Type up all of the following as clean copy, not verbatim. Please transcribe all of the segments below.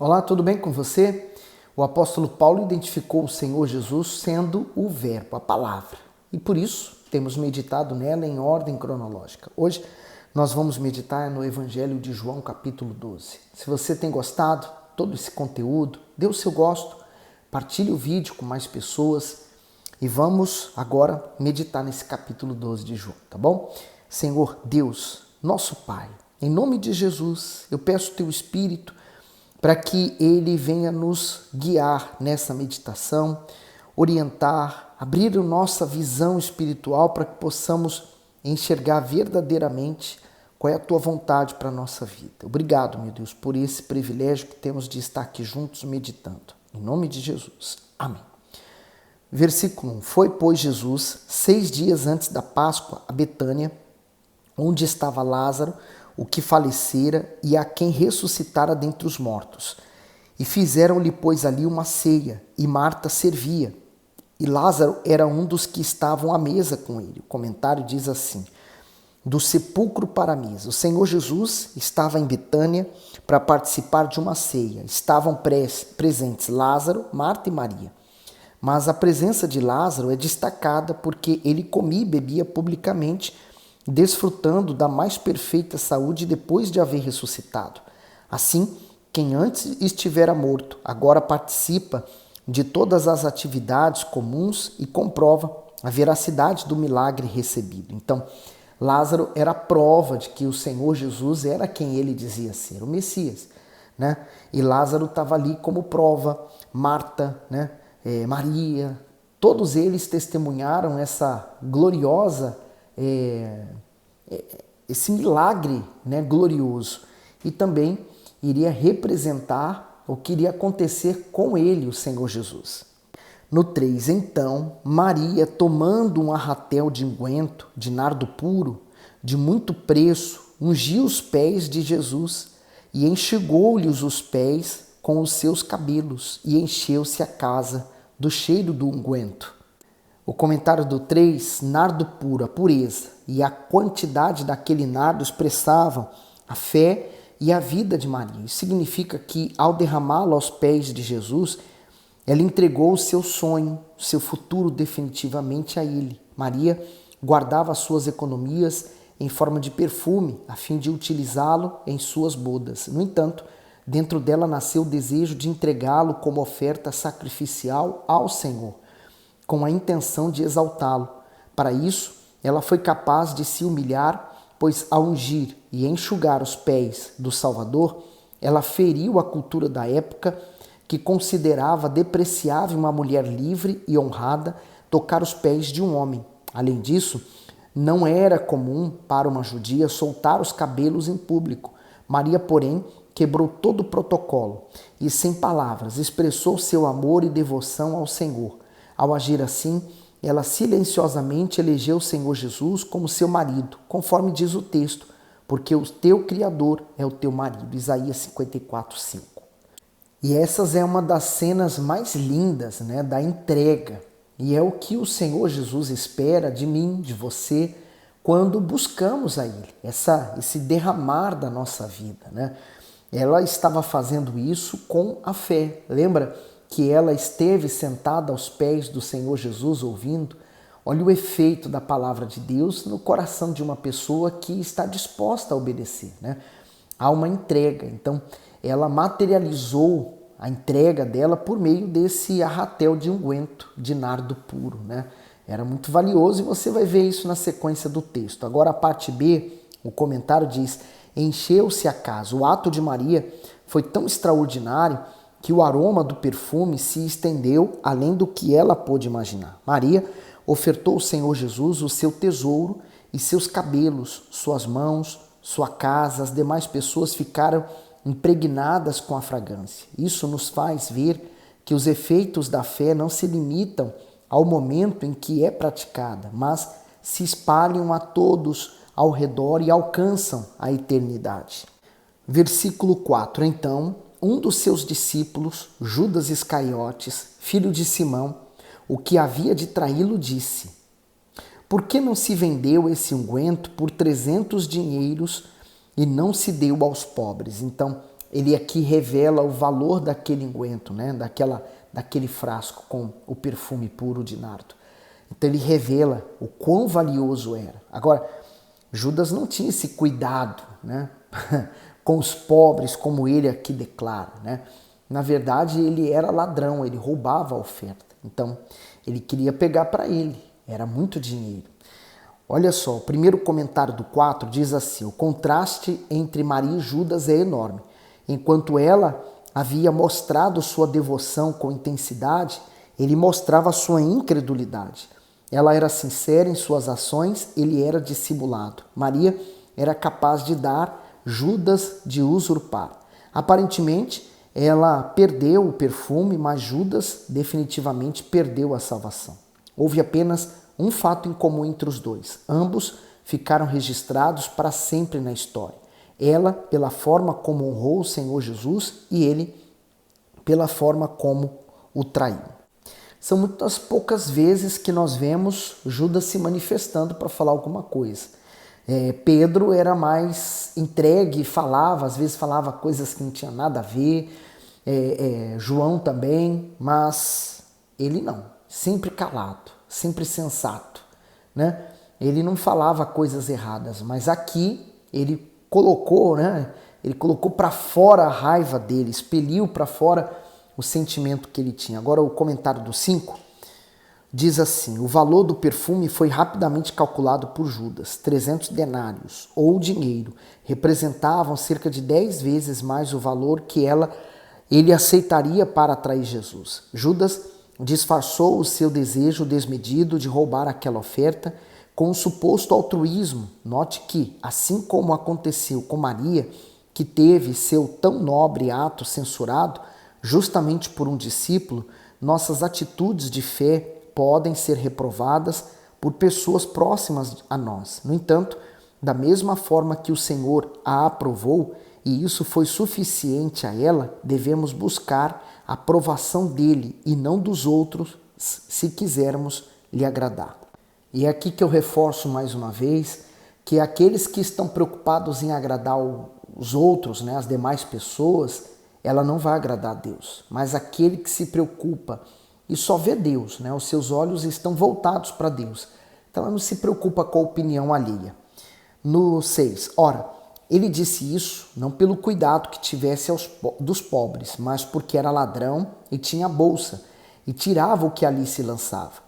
Olá, tudo bem com você? O apóstolo Paulo identificou o Senhor Jesus sendo o Verbo, a palavra. E por isso temos meditado nela em ordem cronológica. Hoje nós vamos meditar no Evangelho de João, capítulo 12. Se você tem gostado de todo esse conteúdo, dê o seu gosto, partilhe o vídeo com mais pessoas e vamos agora meditar nesse capítulo 12 de João, tá bom? Senhor Deus, nosso Pai, em nome de Jesus, eu peço o teu Espírito para que ele venha nos guiar nessa meditação, orientar, abrir a nossa visão espiritual para que possamos enxergar verdadeiramente qual é a tua vontade para a nossa vida. Obrigado, meu Deus, por esse privilégio que temos de estar aqui juntos meditando. Em nome de Jesus. Amém. Versículo 1. Foi, pois, Jesus 6 dias antes da Páscoa a Betânia, onde estava Lázaro, o que falecera e a quem ressuscitara dentre os mortos. E fizeram-lhe, pois, ali uma ceia, e Marta servia. E Lázaro era um dos que estavam à mesa com ele. O comentário diz assim: do sepulcro para a mesa. O Senhor Jesus estava em Betânia para participar de uma ceia. Estavam presentes Lázaro, Marta e Maria. Mas a presença de Lázaro é destacada porque ele comia e bebia publicamente, desfrutando da mais perfeita saúde depois de haver ressuscitado. Assim, quem antes estivera morto, agora participa de todas as atividades comuns e comprova a veracidade do milagre recebido. Então, Lázaro era a prova de que o Senhor Jesus era quem ele dizia ser, o Messias, né? E Lázaro estava ali como prova. Marta, né? Maria, todos eles testemunharam essa gloriosa esse milagre, né, glorioso, e também iria representar o que iria acontecer com ele, o Senhor Jesus. No 3, então, Maria, tomando um arratel de unguento, de nardo puro, de muito preço, ungiu os pés de Jesus e enxugou-lhes os pés com os seus cabelos, e encheu-se a casa do cheiro do unguento. O comentário do 3, nardo puro, a pureza e a quantidade daquele nardo expressavam a fé e a vida de Maria. Isso significa que, ao derramá-lo aos pés de Jesus, ela entregou o seu sonho, o seu futuro definitivamente a ele. Maria guardava as suas economias em forma de perfume, a fim de utilizá-lo em suas bodas. No entanto, dentro dela nasceu o desejo de entregá-lo como oferta sacrificial ao Senhor, com a intenção de exaltá-lo. Para isso, ela foi capaz de se humilhar, pois ao ungir e enxugar os pés do Salvador, ela feriu a cultura da época, que considerava depreciável uma mulher livre e honrada tocar os pés de um homem. Além disso, não era comum para uma judia soltar os cabelos em público. Maria, porém, quebrou todo o protocolo e, sem palavras, expressou seu amor e devoção ao Senhor. Ao agir assim, ela silenciosamente elegeu o Senhor Jesus como seu marido, conforme diz o texto, porque o teu Criador é o teu marido. Isaías 54, 5. E essas é uma das cenas mais lindas, né, da entrega. E é o que o Senhor Jesus espera de mim, de você, quando buscamos a Ele, esse derramar da nossa vida, né? Ela estava fazendo isso com a fé. Lembra que ela esteve sentada aos pés do Senhor Jesus ouvindo? Olha o efeito da palavra de Deus no coração de uma pessoa que está disposta a obedecer, né? Há uma entrega. Então, ela materializou a entrega dela por meio desse arratel de unguento de nardo puro, né? Era muito valioso e você vai ver isso na sequência do texto. Agora a parte B, o comentário diz: encheu-se a casa. O ato de Maria foi tão extraordinário que o aroma do perfume se estendeu além do que ela pôde imaginar. Maria ofertou ao Senhor Jesus o seu tesouro e seus cabelos, suas mãos, sua casa. As demais pessoas ficaram impregnadas com a fragrância. Isso nos faz ver que os efeitos da fé não se limitam ao momento em que é praticada, mas se espalham a todos ao redor e alcançam a eternidade. Versículo 4. Então, um dos seus discípulos, Judas Iscariotes, filho de Simão, o que havia de traí-lo, disse: por que não se vendeu esse unguento por 300 dinheiros e não se deu aos pobres? Então, ele aqui revela o valor daquele unguento, né? daquele frasco com o perfume puro de nardo. Então ele revela o quão valioso era. Agora, Judas não tinha esse cuidado, né? com os pobres, como ele aqui declara, né? Na verdade, ele era ladrão, ele roubava a oferta. Então, ele queria pegar para ele. Era muito dinheiro. Olha só, o primeiro comentário do 4 diz assim: o contraste entre Maria e Judas é enorme. Enquanto ela havia mostrado sua devoção com intensidade, ele mostrava sua incredulidade. Ela era sincera em suas ações, ele era dissimulado. Maria era capaz de dar, Judas de usurpar. Aparentemente, ela perdeu o perfume, mas Judas definitivamente perdeu a salvação. Houve apenas um fato em comum entre os dois. Ambos ficaram registrados para sempre na história. Ela, pela forma como honrou o Senhor Jesus, e ele, pela forma como o traiu. São muitas poucas vezes que nós vemos Judas se manifestando para falar alguma coisa. Pedro era mais entregue, falava, às vezes falava coisas que não tinham nada a ver. João também, mas ele não, sempre calado, sempre sensato, né? Ele não falava coisas erradas, mas aqui ele colocou, né? Ele colocou para fora a raiva dele, expeliu para fora o sentimento que ele tinha. Agora o comentário do 5 diz assim: o valor do perfume foi rapidamente calculado por Judas. 300 denários, ou dinheiro, representavam cerca de 10 vezes mais o valor que ele aceitaria para atrair Jesus. Judas disfarçou o seu desejo desmedido de roubar aquela oferta com um suposto altruísmo. Note que, assim como aconteceu com Maria, que teve seu tão nobre ato censurado justamente por um discípulo, nossas atitudes de fé podem ser reprovadas por pessoas próximas a nós. No entanto, da mesma forma que o Senhor a aprovou, e isso foi suficiente a ela, devemos buscar a aprovação dele e não dos outros, se quisermos lhe agradar. E é aqui que eu reforço mais uma vez que aqueles que estão preocupados em agradar os outros, né, as demais pessoas, ela não vai agradar a Deus. Mas aquele que se preocupa e só vê Deus, né, os seus olhos estão voltados para Deus. Então ela não se preocupa com a opinião alheia. No 6, ora, ele disse isso não pelo cuidado que tivesse dos pobres, mas porque era ladrão e tinha bolsa, e tirava o que ali se lançava.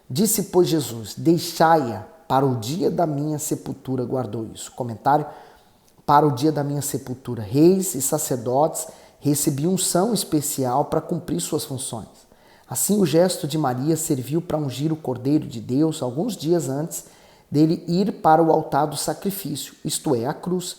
Disse, pois, Jesus: deixai-a, para o dia da minha sepultura guardou isso. Comentário: para o dia da minha sepultura, reis e sacerdotes recebiam unção especial para cumprir suas funções. Assim, o gesto de Maria serviu para ungir o Cordeiro de Deus alguns dias antes dele ir para o altar do sacrifício, isto é, a cruz.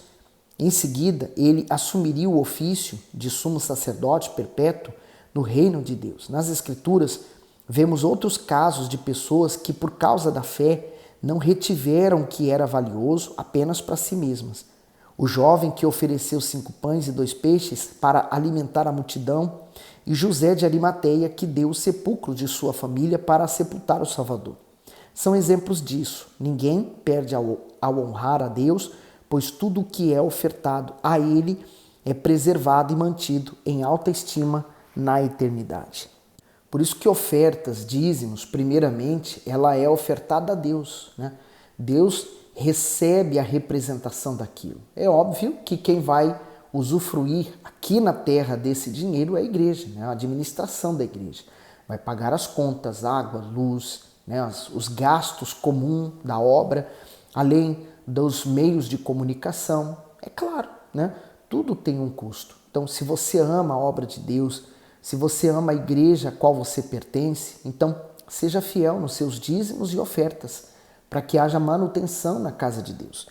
Em seguida, ele assumiria o ofício de sumo sacerdote perpétuo no reino de Deus. Nas Escrituras, vemos outros casos de pessoas que, por causa da fé, não retiveram o que era valioso apenas para si mesmas. O jovem que ofereceu 5 pães e 2 peixes para alimentar a multidão, e José de Arimateia, que deu o sepulcro de sua família para sepultar o Salvador. São exemplos disso. Ninguém perde ao honrar a Deus, pois tudo o que é ofertado a Ele é preservado e mantido em alta estima na eternidade. Por isso que ofertas, dízimos, primeiramente, ela é ofertada a Deus, né? Deus recebe a representação daquilo. É óbvio que quem vai usufruir aqui na terra desse dinheiro é a igreja, né? A administração da igreja. Vai pagar as contas, água, luz, né? Os gastos comuns da obra, além dos meios de comunicação. É claro, né? Tudo tem um custo. Então, se você ama a obra de Deus, se você ama a igreja a qual você pertence, então seja fiel nos seus dízimos e ofertas, para que haja manutenção na casa de Deus.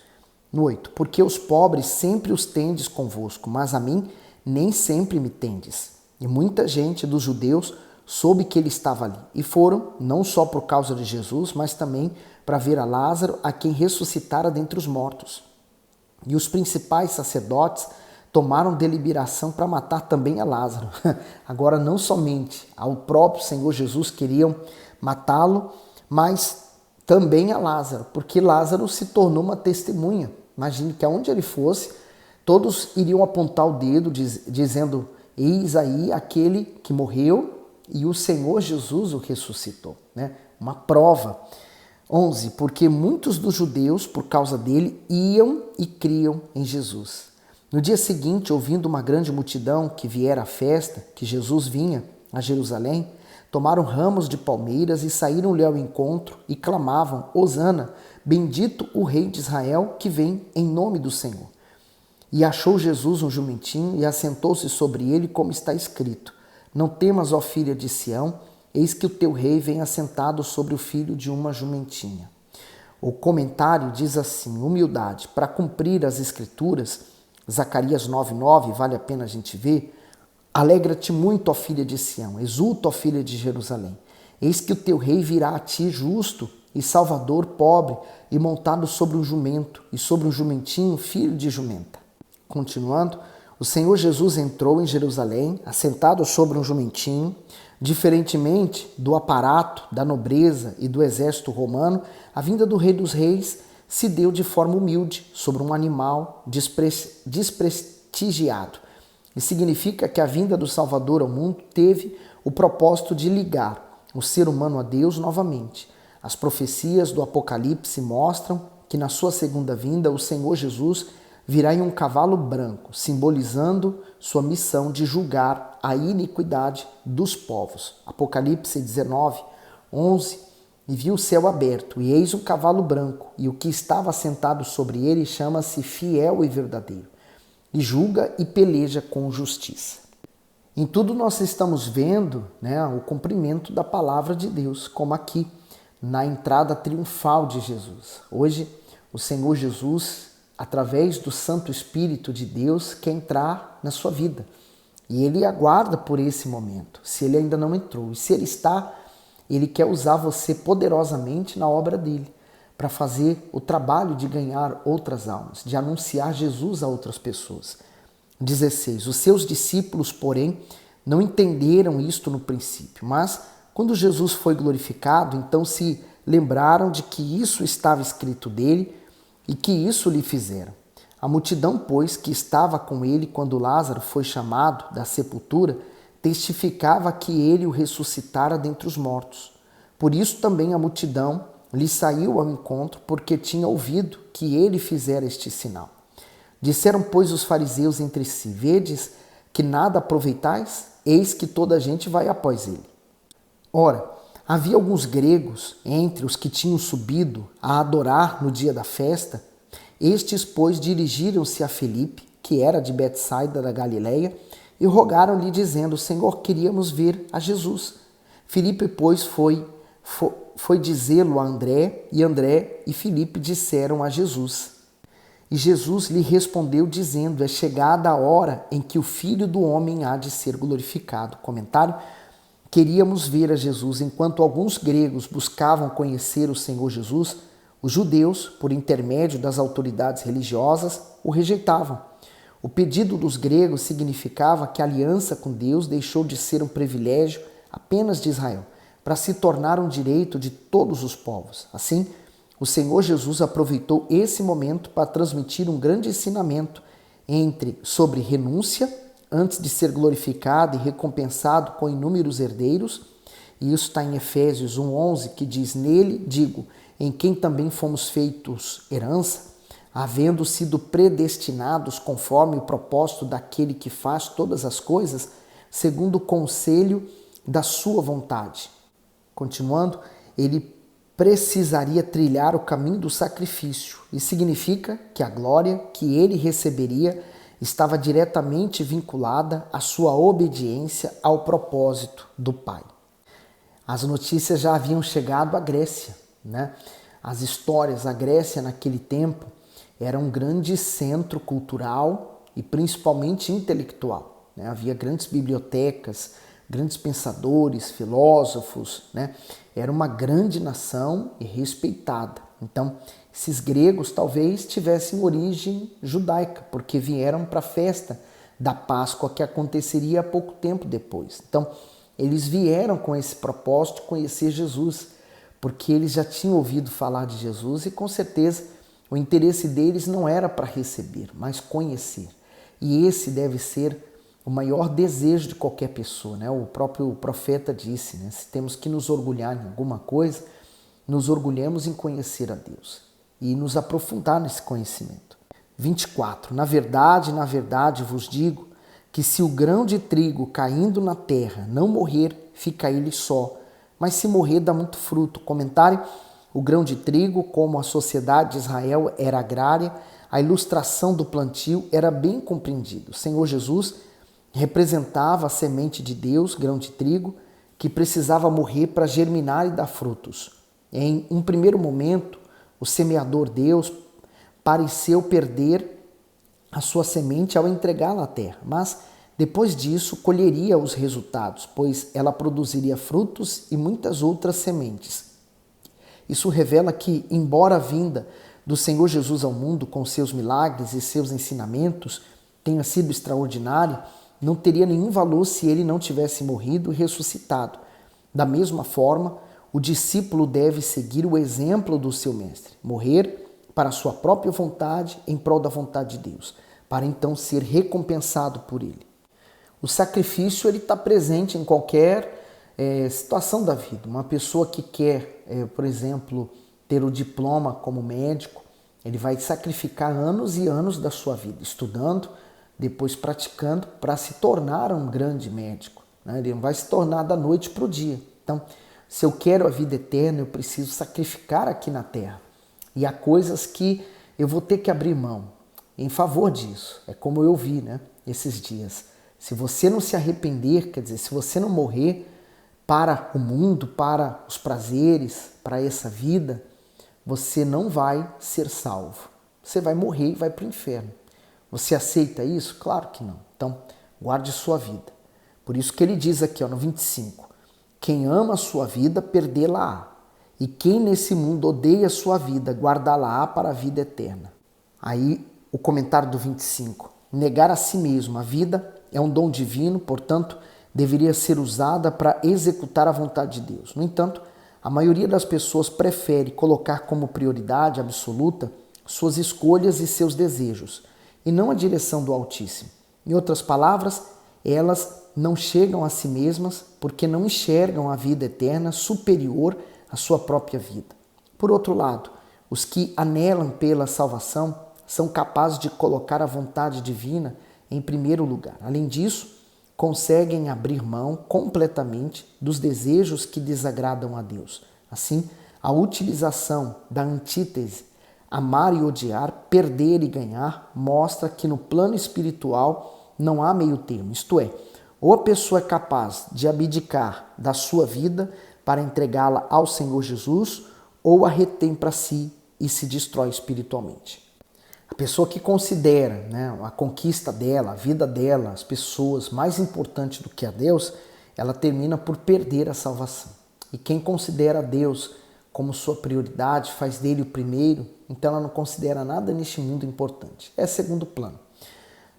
No 8, porque os pobres sempre os tendes convosco, mas a mim nem sempre me tendes. E muita gente dos judeus soube que ele estava ali, e foram, não só por causa de Jesus, mas também para ver a Lázaro, a quem ressuscitara dentre os mortos. E os principais sacerdotes tomaram deliberação para matar também a Lázaro. Agora, não somente ao próprio Senhor Jesus queriam matá-lo, mas também a Lázaro, porque Lázaro se tornou uma testemunha. Imagine que aonde ele fosse, Todos iriam apontar o dedo dizendo: eis aí aquele que morreu e o Senhor Jesus o ressuscitou, né? Uma prova. 11. Porque muitos dos judeus, por causa dele, iam e criam em Jesus. No dia seguinte, ouvindo uma grande multidão que viera à festa, que Jesus vinha a Jerusalém, tomaram ramos de palmeiras e saíram-lhe ao encontro e clamavam: Hosana, bendito o Rei de Israel que vem em nome do Senhor. E achou Jesus um jumentinho e assentou-se sobre ele, como está escrito: Não temas, ó filha de Sião, eis que o teu rei vem assentado sobre o filho de uma jumentinha. O comentário diz assim: humildade, para cumprir as escrituras, Zacarias 9:9, vale a pena a gente ver. Alegra-te muito, ó filha de Sião, exulta, ó filha de Jerusalém. Eis que o teu rei virá a ti justo e salvador, pobre e montado sobre um jumento e sobre um jumentinho, filho de jumenta. Continuando, o Senhor Jesus entrou em Jerusalém, assentado sobre um jumentinho. Diferentemente do aparato, da nobreza e do exército romano, a vinda do Rei dos Reis se deu de forma humilde, sobre um animal desprestigiado. E significa que a vinda do Salvador ao mundo teve o propósito de ligar o ser humano a Deus novamente. As profecias do Apocalipse mostram que na sua segunda vinda o Senhor Jesus virá em um cavalo branco, simbolizando sua missão de julgar a iniquidade dos povos. Apocalipse 19:11. E viu o céu aberto, e eis um cavalo branco, e o que estava sentado sobre ele chama-se Fiel e Verdadeiro, e julga e peleja com justiça. Em tudo nós estamos vendo, o cumprimento da palavra de Deus, como aqui, na entrada triunfal de Jesus. Hoje, o Senhor Jesus, através do Santo Espírito de Deus, quer entrar na sua vida. E Ele aguarda por esse momento, se Ele ainda não entrou. E se Ele está, Ele quer usar você poderosamente na obra dEle, para fazer o trabalho de ganhar outras almas, de anunciar Jesus a outras pessoas. 16. Os seus discípulos, porém, não entenderam isto no princípio, mas quando Jesus foi glorificado, então se lembraram de que isso estava escrito dele e que isso lhe fizeram. A multidão, pois, que estava com ele quando Lázaro foi chamado da sepultura, testificava que ele o ressuscitara dentre os mortos. Por isso também a multidão lhe saiu ao encontro, porque tinha ouvido que ele fizera este sinal. Disseram, pois, os fariseus entre si: vedes que nada aproveitais? Eis que toda a gente vai após ele. Ora, havia alguns gregos entre os que tinham subido a adorar no dia da festa. Estes, pois, dirigiram-se a Filipe, que era de Betsaida da Galileia, e rogaram-lhe, dizendo: Senhor, queríamos ver a Jesus. Filipe, pois, foi dizê-lo a André, e André e Filipe disseram a Jesus. E Jesus lhe respondeu, dizendo: é chegada a hora em que o Filho do Homem há de ser glorificado. Comentário: queríamos ver a Jesus. Enquanto alguns gregos buscavam conhecer o Senhor Jesus, os judeus, por intermédio das autoridades religiosas, o rejeitavam. O pedido dos gregos significava que a aliança com Deus deixou de ser um privilégio apenas de Israel, para se tornar um direito de todos os povos. Assim, o Senhor Jesus aproveitou esse momento para transmitir um grande ensinamento sobre renúncia, antes de ser glorificado e recompensado com inúmeros herdeiros. E isso está em Efésios 1:11, que diz: nele, digo, em quem também fomos feitos herança, havendo sido predestinados conforme o propósito daquele que faz todas as coisas, segundo o conselho da sua vontade. Continuando, ele precisaria trilhar o caminho do sacrifício, e significa que a glória que ele receberia estava diretamente vinculada à sua obediência ao propósito do Pai. As notícias já haviam chegado à Grécia, As histórias, a Grécia naquele tempo era um grande centro cultural e principalmente intelectual. Havia grandes bibliotecas, grandes pensadores, filósofos, Era uma grande nação e respeitada. Então, esses gregos talvez tivessem origem judaica, porque vieram para a festa da Páscoa que aconteceria pouco tempo depois. Então, eles vieram com esse propósito de conhecer Jesus, porque eles já tinham ouvido falar de Jesus e com certeza O interesse deles não era para receber, mas conhecer. E esse deve ser o maior desejo de qualquer pessoa, né? O próprio profeta disse, né? Se temos que nos orgulhar em alguma coisa, nos orgulhamos em conhecer a Deus e nos aprofundar nesse conhecimento. 24. Na verdade vos digo que se o grão de trigo caindo na terra não morrer, fica ele só, mas se morrer dá muito fruto. Comentário: o grão de trigo, como a sociedade de Israel era agrária, a ilustração do plantio era bem compreendida. O Senhor Jesus representava a semente de Deus, grão de trigo, que precisava morrer para germinar e dar frutos. Em um primeiro momento, o semeador Deus pareceu perder a sua semente ao entregá-la à terra, mas depois disso colheria os resultados, pois ela produziria frutos e muitas outras sementes. Isso revela que, embora a vinda do Senhor Jesus ao mundo com seus milagres e seus ensinamentos tenha sido extraordinária, não teria nenhum valor se ele não tivesse morrido e ressuscitado. Da mesma forma, o discípulo deve seguir o exemplo do seu mestre, morrer para a sua própria vontade em prol da vontade de Deus, para então ser recompensado por ele. O sacrifício está presente em qualquer situação da vida. Uma pessoa que quer, por exemplo, ter o diploma como médico, ele vai sacrificar anos e anos da sua vida, estudando, depois praticando, para se tornar um grande médico, né? Ele não vai se tornar da noite para o dia. Então, se eu quero a vida eterna, eu preciso sacrificar aqui na terra. E há coisas que eu vou ter que abrir mão em favor disso. É como eu vi, né, esses dias. Se você não se arrepender, quer dizer, se você não morrer para o mundo, para os prazeres, para essa vida, você não vai ser salvo. Você vai morrer e vai para o inferno. Você aceita isso? Claro que não. Então, guarde sua vida. Por isso que ele diz aqui, no 25, quem ama a sua vida, perdê-la-á. E quem nesse mundo odeia a sua vida, guardá-la-á para a vida eterna. Aí, o comentário do 25. Negar a si mesmo. A vida é um dom divino, portanto, deveria ser usada para executar a vontade de Deus. No entanto, a maioria das pessoas prefere colocar como prioridade absoluta suas escolhas e seus desejos, e não a direção do Altíssimo. Em outras palavras, elas não chegam a si mesmas porque não enxergam a vida eterna superior à sua própria vida. Por outro lado, os que anelam pela salvação são capazes de colocar a vontade divina em primeiro lugar. Além disso, conseguem abrir mão completamente dos desejos que desagradam a Deus. Assim, a utilização da antítese amar e odiar, perder e ganhar, mostra que no plano espiritual não há meio termo. Isto é, ou a pessoa é capaz de abdicar da sua vida para entregá-la ao Senhor Jesus, ou a retém para si e se destrói espiritualmente. A pessoa que considera, né, a conquista dela, a vida dela, as pessoas mais importante do que a Deus, ela termina por perder a salvação. E quem considera Deus como sua prioridade, faz dele o primeiro, então ela não considera nada neste mundo importante. É segundo plano.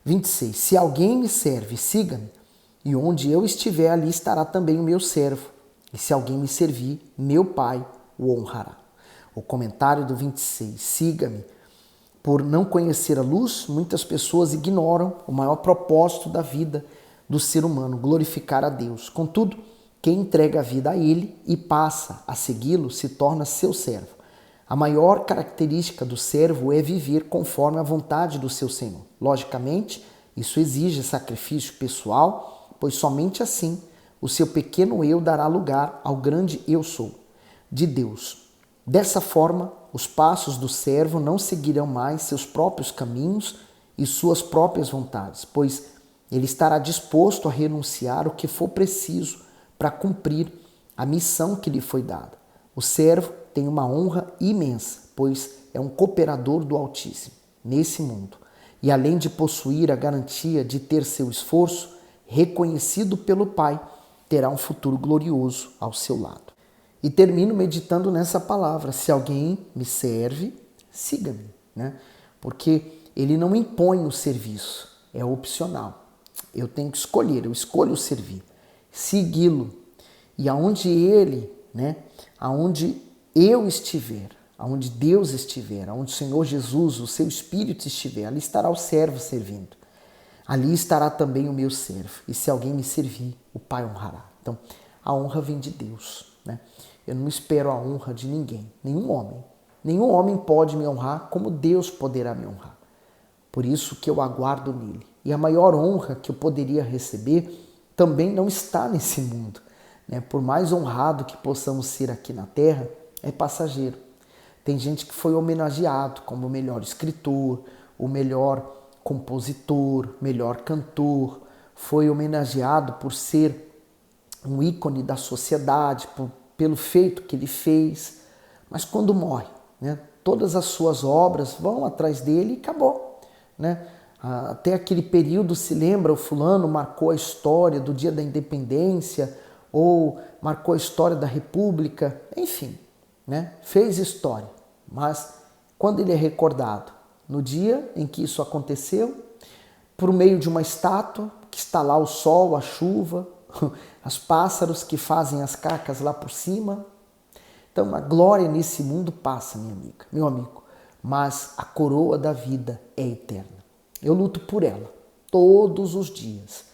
26. Se alguém me serve, siga-me, e onde eu estiver, ali estará também o meu servo. E se alguém me servir, meu Pai o honrará. O comentário do 26. Siga-me. Por não conhecer a luz, muitas pessoas ignoram o maior propósito da vida do ser humano, glorificar a Deus. Contudo, quem entrega a vida a Ele e passa a segui-lo se torna seu servo. A maior característica do servo é viver conforme a vontade do seu Senhor. Logicamente, isso exige sacrifício pessoal, pois somente assim o seu pequeno eu dará lugar ao grande eu sou, de Deus. Dessa forma, os passos do servo não seguirão mais seus próprios caminhos e suas próprias vontades, pois ele estará disposto a renunciar o que for preciso para cumprir a missão que lhe foi dada. O servo tem uma honra imensa, pois é um cooperador do Altíssimo nesse mundo. E além de possuir a garantia de ter seu esforço reconhecido pelo Pai, terá um futuro glorioso ao seu lado. E termino meditando nessa palavra: se alguém me serve, siga-me, né? Porque ele não impõe o serviço, é opcional. Eu tenho que escolher, eu escolho servir, segui-lo. E aonde ele, né, aonde eu estiver, Aonde Deus estiver, aonde o Senhor Jesus, o seu Espírito estiver, ali estará o servo servindo. Ali estará também o meu servo. E se alguém me servir, o Pai honrará. Então, a honra vem de Deus, né? Eu não espero a honra de ninguém, nenhum homem. Nenhum homem pode me honrar como Deus poderá me honrar. Por isso que eu aguardo nele. E a maior honra que eu poderia receber também não está nesse mundo, né? Por mais honrado que possamos ser aqui na terra, é passageiro. Tem gente que foi homenageado como o melhor escritor, o melhor compositor, melhor cantor, foi homenageado por ser um ícone da sociedade, pelo feito que ele fez, mas quando morre, né, todas as suas obras vão atrás dele e acabou, né? Até aquele período se lembra, o fulano marcou a história do dia da independência ou marcou a história da república, enfim, né? Fez história, mas quando ele é recordado? No dia em que isso aconteceu, por meio de uma estátua que está lá o sol, a chuva, os pássaros que fazem as cacas lá por cima. Então a glória nesse mundo passa, minha amiga, meu amigo, mas a coroa da vida é eterna. Eu luto por ela todos os dias,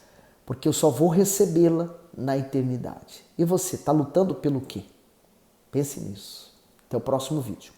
porque eu só vou recebê-la na eternidade. E você, está lutando pelo quê? Pense nisso. Até o próximo vídeo.